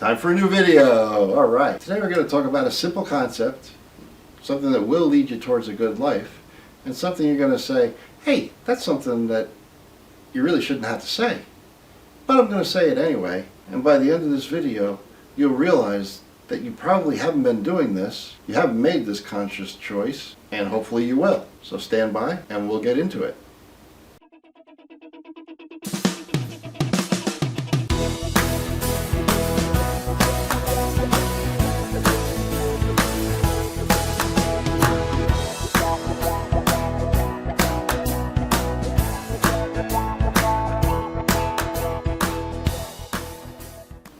Time for a new video. All right. Today we're going to talk about a simple concept, something that will lead you towards a good life, and something you're going to say, hey, that's something that you really shouldn't have to say. But I'm going to say it anyway, and by the end of this video, you'll realize that you probably haven't been doing this, you haven't made this conscious choice, and hopefully you will. So stand by and we'll get into it.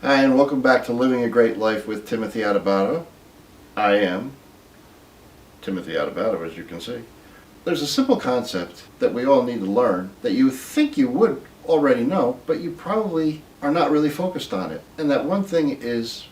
Hi, and welcome back to Living a Great Life with Timothy Adubato. I am Timothy Adubato, as you can see. There's a simple concept that we all need to learn that you think you would already know, but you probably are not really focused on it. And that one thing is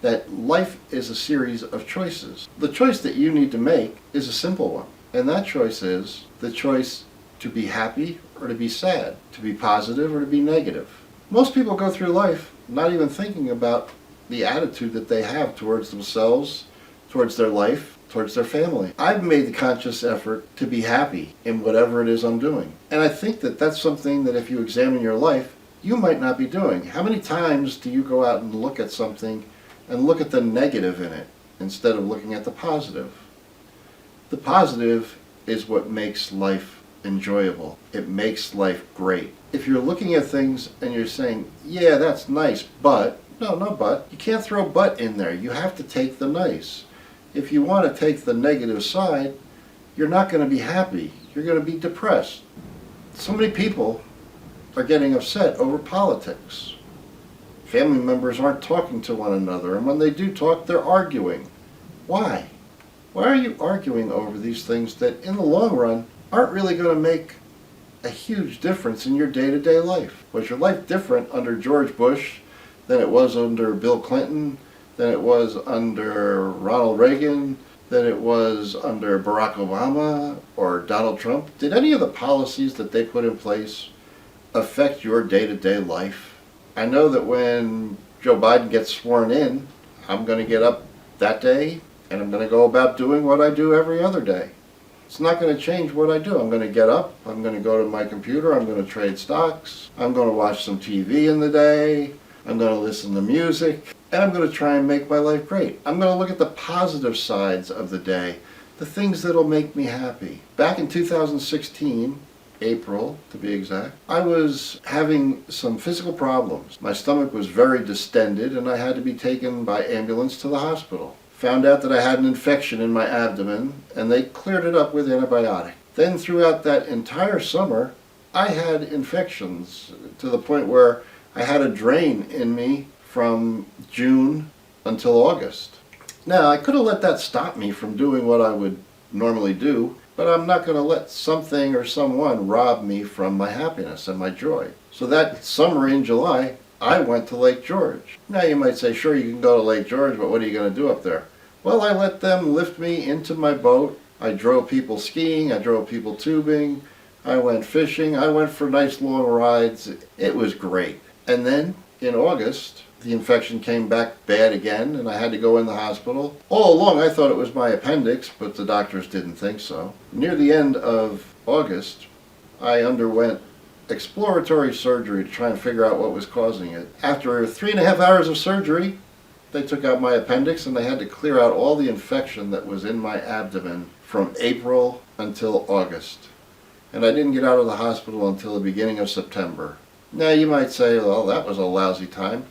that life is a series of choices. The choice that you need to make is a simple one. And that choice is the choice to be happy or to be sad, to be positive or to be negative. Most people go through life not even thinking about the attitude that they have towards themselves, towards their life, towards their family. I've made the conscious effort to be happy in whatever it is I'm doing. And I think that that's something that if you examine your life, you might not be doing. How many times do you go out and look at something and look at the negative in it instead of looking at the positive? The positive is what makes life enjoyable. It makes life great. If you're looking at things and you're saying, yeah, that's nice, but, no but. You can't throw but in there. You have to take the nice. If you want to take the negative side, you're not going to be happy. You're going to be depressed. So many people are getting upset over politics. Family members aren't talking to one another, and when they do talk, they're arguing. Why? Why are you arguing over these things that in the long run aren't really going to make a huge difference in your day-to-day life? Was your life different under George Bush than it was under Bill Clinton, than it was under Ronald Reagan, than it was under Barack Obama or Donald Trump? Did any of the policies that they put in place affect your day-to-day life? I know that when Joe Biden gets sworn in, I'm going to get up that day and I'm going to go about doing what I do every other day. It's not going to change what I do. I'm going to get up, I'm going to go to my computer, I'm going to trade stocks, I'm going to watch some TV in the day, I'm going to listen to music, and I'm going to try and make my life great. I'm going to look at the positive sides of the day, the things that'll make me happy. Back in 2016, April to be exact, I was having some physical problems. My stomach was very distended and I had to be taken by ambulance to the hospital. Found out that I had an infection in my abdomen, and they cleared it up with antibiotic. Then throughout that entire summer, I had infections to the point where I had a drain in me from June until August. Now, I could have let that stop me from doing what I would normally do, but I'm not going to let something or someone rob me from my happiness and my joy. So that summer in July, I went to Lake George. Now you might say, sure, you can go to Lake George, but what are you going to do up there? Well, I let them lift me into my boat. I drove people skiing, I drove people tubing, I went fishing, I went for nice long rides. It was great. And then in August, the infection came back bad again and I had to go in the hospital. All along I thought it was my appendix, but the doctors didn't think so. Near the end of August, I underwent exploratory surgery to try and figure out what was causing it. After 3.5 hours of surgery, they took out my appendix and they had to clear out all the infection that was in my abdomen from April until August. And I didn't get out of the hospital until the beginning of September. Now you might say, well, that was a lousy time.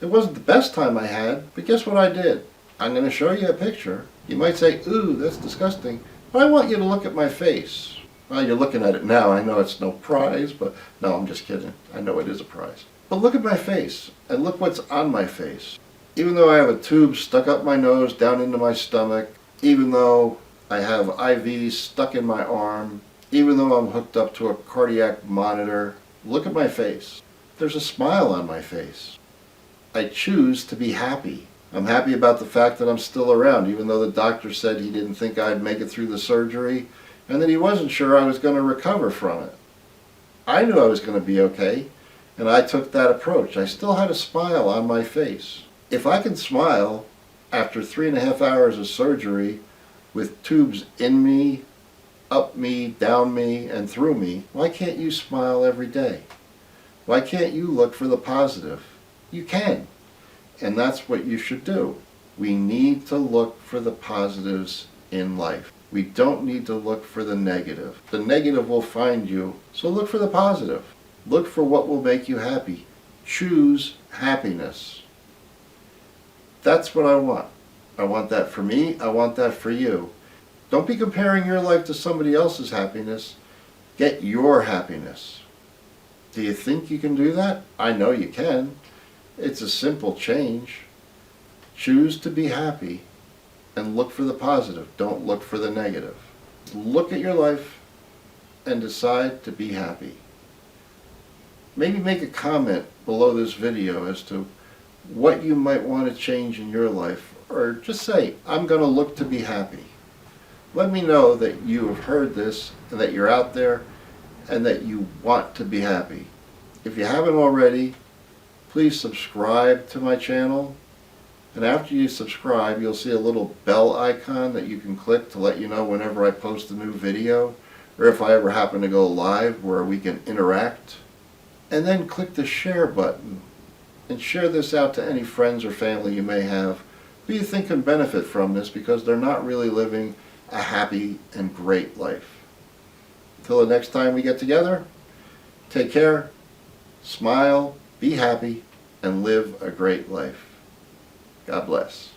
It wasn't the best time I had, but guess what I did? I'm going to show you a picture. You might say, ooh, that's disgusting. But I want you to look at my face. Well, you're looking at it now. I know it's no prize, but no, I'm just kidding. I know it is a prize. But look at my face, and look what's on my face. Even though I have a tube stuck up my nose, down into my stomach, even though I have IVs stuck in my arm, even though I'm hooked up to a cardiac monitor, look at my face. There's a smile on my face. I choose to be happy. I'm happy about the fact that I'm still around, even though the doctor said he didn't think I'd make it through the surgery, and that he wasn't sure I was going to recover from it. I knew I was going to be okay, and I took that approach. I still had a smile on my face. If I can smile after 3.5 hours of surgery with tubes in me, up me, down me, and through me, why can't you smile every day? Why can't you look for the positive? You can. And that's what you should do. We need to look for the positives in life. We don't need to look for the negative. The negative will find you, so look for the positive. Look for what will make you happy. Choose happiness. That's what I want. I want that for me. I want that for you. Don't be comparing your life to somebody else's happiness. Get your happiness. Do you think you can do that? I know you can. It's a simple change. Choose to be happy and look for the positive. Don't look for the negative. Look at your life and decide to be happy. Maybe make a comment below this video as to what you might want to change in your life, or just say, I'm going to look to be happy. Let me know that you have heard this and that you're out there and that you want to be happy. If you haven't already, please subscribe to my channel. And after you subscribe, you'll see a little bell icon that you can click to let you know whenever I post a new video, or if I ever happen to go live where we can interact. And then click the share button and share this out to any friends or family you may have who you think can benefit from this, because they're not really living a happy and great life. Until the next time we get together, take care, smile, be happy, and live a great life. God bless.